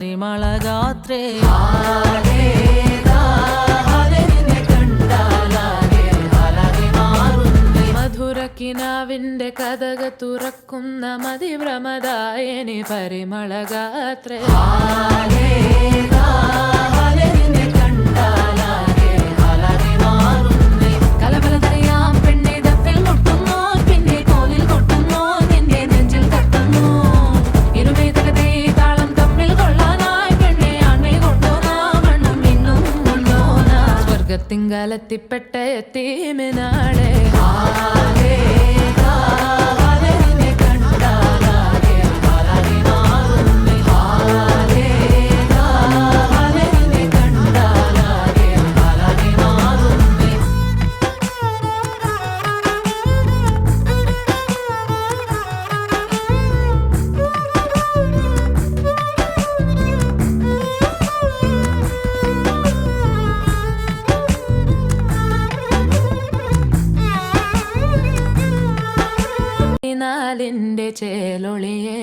പരിമളഗാത്രേ മധുരക്കിനാവിന്റെ കഥക തുറക്കുന്ന മതിഭ്രമദായനി പരിമളഗാത്രേ തിങ്കളത്തിപ്പെട്ട എത്തീമിനാളെ നാലിൻ്റെ ചേലൊളിയെ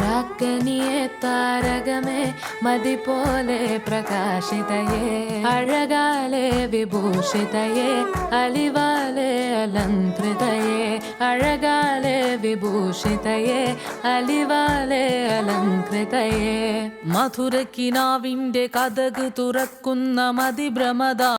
രാക്കനിയെ താരകമേ മതി പോലെ പ്രകാശിതയെ അഴകാലെ വിഭൂഷിതയെ അലിവാലെ അലങ്കൃതയെ അഴകാലെ വിഭൂഷിതയെ അലിവാലെ അലങ്കൃതയെ മധുരക്കിനാവിൻ്റെ കഥക് തുറക്കുന്ന മതിഭ്രമദ